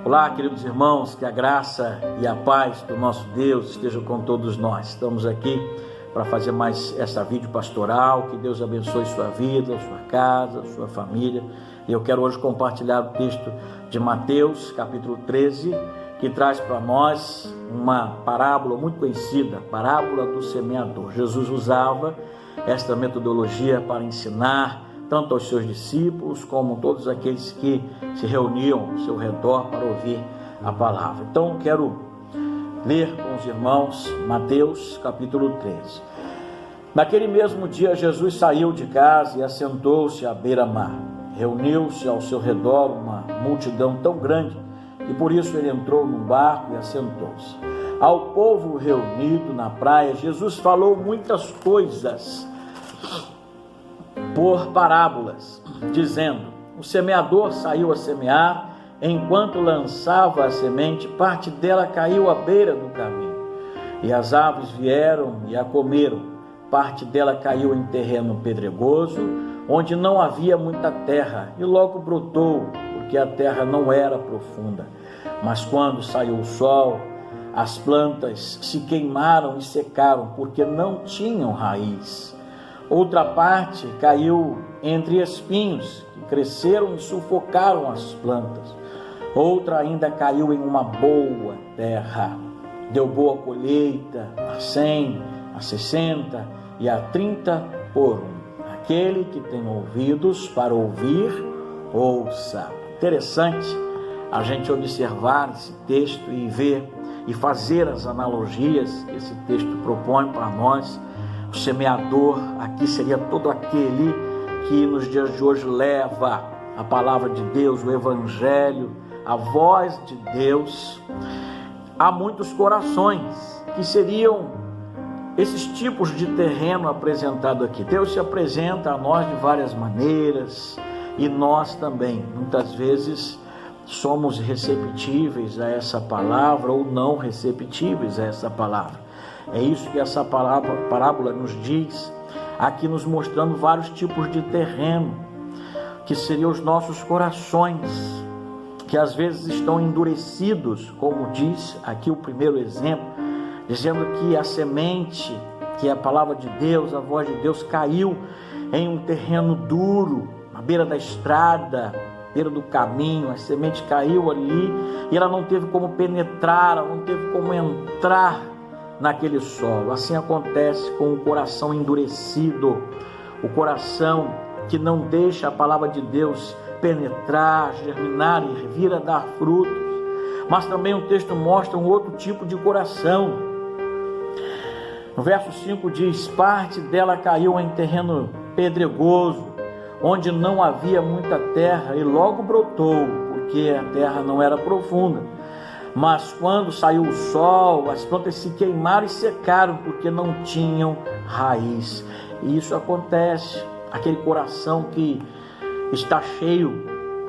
Olá, queridos irmãos, que a graça e a paz do nosso Deus estejam com todos nós. Estamos aqui para fazer mais essa vídeo pastoral. Que Deus abençoe sua vida, sua casa, sua família. E eu quero hoje compartilhar o texto de Mateus, capítulo 13, que traz para nós uma parábola muito conhecida, a parábola do semeador. Jesus usava esta metodologia para ensinar tanto aos seus discípulos, como todos aqueles que se reuniam ao seu redor para ouvir a palavra. Então, quero ler com os irmãos Mateus, capítulo 13. Naquele mesmo dia, Jesus saiu de casa e assentou-se à beira-mar. Reuniu-se ao seu redor uma multidão tão grande que por isso ele entrou num barco e assentou-se. Ao povo reunido na praia, Jesus falou muitas coisas por parábolas, dizendo: o semeador saiu a semear. Enquanto lançava a semente, parte dela caiu à beira do caminho, e as aves vieram e a comeram. Parte dela caiu em terreno pedregoso, onde não havia muita terra, e logo brotou, porque a terra não era profunda. Mas quando saiu o sol, as plantas se queimaram e secaram, porque não tinham raiz. Outra parte caiu entre espinhos, que cresceram e sufocaram as plantas. Outra ainda caiu em uma boa terra. Deu boa colheita, a 100, a 60 e a 30 por um. Aquele que tem ouvidos para ouvir, ouça. Interessante a gente observar esse texto e ver e fazer as analogias que esse texto propõe para nós. O semeador aqui seria todo aquele que nos dias de hoje leva a palavra de Deus, o evangelho, a voz de Deus a muitos corações, que seriam esses tipos de terreno apresentado aqui. Deus se apresenta a nós de várias maneiras e nós também, muitas vezes, somos receptíveis a essa palavra ou não receptíveis a essa palavra. É isso que essa parábola nos diz, aqui nos mostrando vários tipos de terreno, que seriam os nossos corações, que às vezes estão endurecidos, como diz aqui o primeiro exemplo, dizendo que a semente, que é a palavra de Deus, a voz de Deus, caiu em um terreno duro, na beira da estrada, beira do caminho. A semente caiu ali e ela não teve como penetrar, ela não teve como entrar naquele solo. Assim acontece com o coração endurecido, o coração que não deixa a palavra de Deus penetrar, germinar e vir a dar frutos. Mas também o texto mostra um outro tipo de coração. No verso 5 diz: parte dela caiu em terreno pedregoso, onde não havia muita terra, e logo brotou, porque a terra não era profunda. Mas quando saiu o sol, as plantas se queimaram e secaram, porque não tinham raiz. E isso acontece, aquele coração que está cheio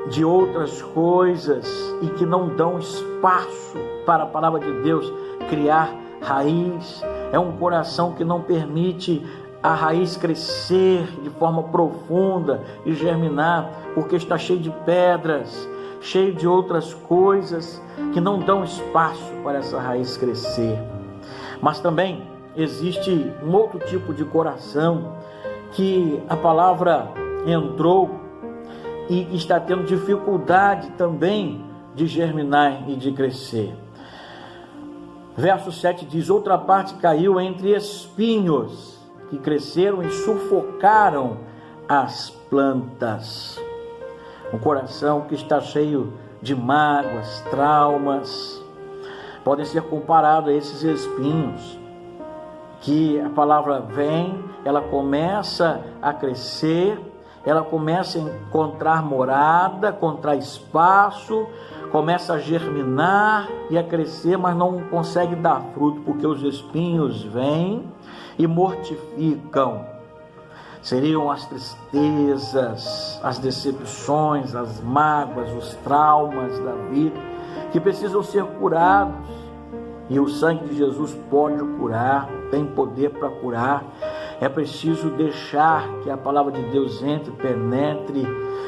de outras coisas e que não dão espaço para a palavra de Deus criar raiz. É um coração que não permite a raiz crescer de forma profunda e germinar, porque está cheio de pedras, cheio de outras coisas que não dão espaço para essa raiz crescer. Mas também existe um outro tipo de coração que a palavra entrou e está tendo dificuldade também de germinar e de crescer. Verso 7 diz: outra parte caiu entre espinhos, que cresceram e sufocaram as plantas. Um coração que está cheio de mágoas, traumas, podem ser comparados a esses espinhos, que a palavra vem, ela começa a crescer, ela começa a encontrar morada, encontrar espaço, começa a germinar e a crescer, mas não consegue dar fruto, porque os espinhos vêm e mortificam. Seriam as tristezas, as decepções, as mágoas, os traumas da vida, que precisam ser curados. E o sangue de Jesus pode curar, tem poder para curar. É preciso deixar que a palavra de Deus entre, penetre,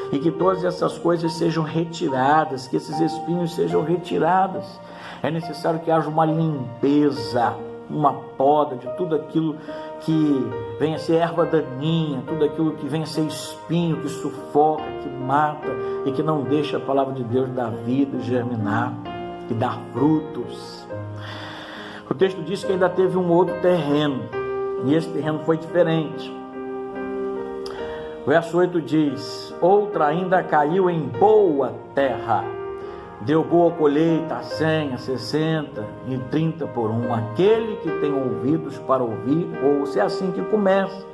e que todas essas coisas sejam retiradas, que esses espinhos sejam retirados. É necessário que haja uma limpeza, uma poda de tudo aquilo que venha a ser erva daninha, tudo aquilo que venha a ser espinho, que sufoca, que mata e que não deixa a palavra de Deus dar vida, germinar e dar frutos. O texto diz que ainda teve um outro terreno, e esse terreno foi diferente. O verso 8 diz: outra ainda caiu em boa terra, deu boa colheita, a 100, a 60 e 30 por um. Aquele que tem ouvidos para ouvir, ouça. É assim que começa.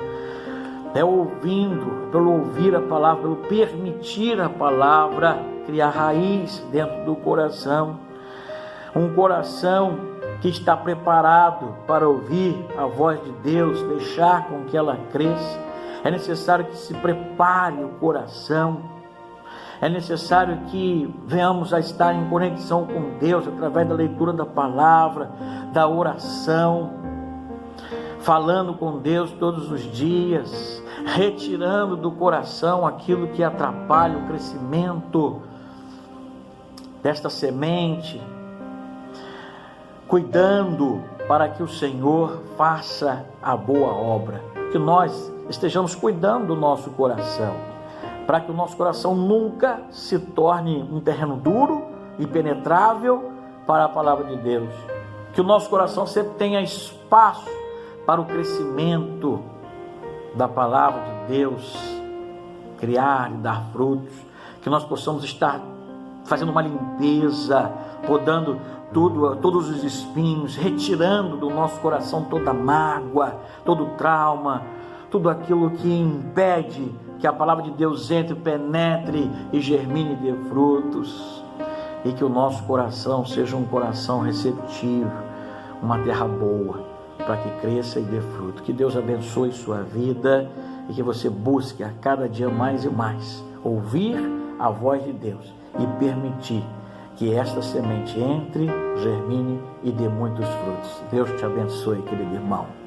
É ouvindo, pelo ouvir a palavra, pelo permitir a palavra criar raiz dentro do coração. Um coração que está preparado para ouvir a voz de Deus, deixar com que ela cresça. É necessário que se prepare o coração. É necessário que venhamos a estar em conexão com Deus através da leitura da palavra, da oração, falando com Deus todos os dias, retirando do coração aquilo que atrapalha o crescimento desta semente, cuidando para que o Senhor faça a boa obra, que nós estejamos cuidando do nosso coração, para que o nosso coração nunca se torne um terreno duro e penetrável para a palavra de Deus, que o nosso coração sempre tenha espaço para o crescimento da palavra de Deus, criar e dar frutos, que nós possamos estar fazendo uma limpeza, podando todos os espinhos, retirando do nosso coração toda mágoa, todo trauma, tudo aquilo que impede que a palavra de Deus entre, penetre e germine e dê frutos, e que o nosso coração seja um coração receptivo, uma terra boa, para que cresça e dê fruto. Que Deus abençoe sua vida e que você busque a cada dia mais e mais ouvir a voz de Deus e permitir que esta semente entre, germine e dê muitos frutos. Deus te abençoe, querido irmão.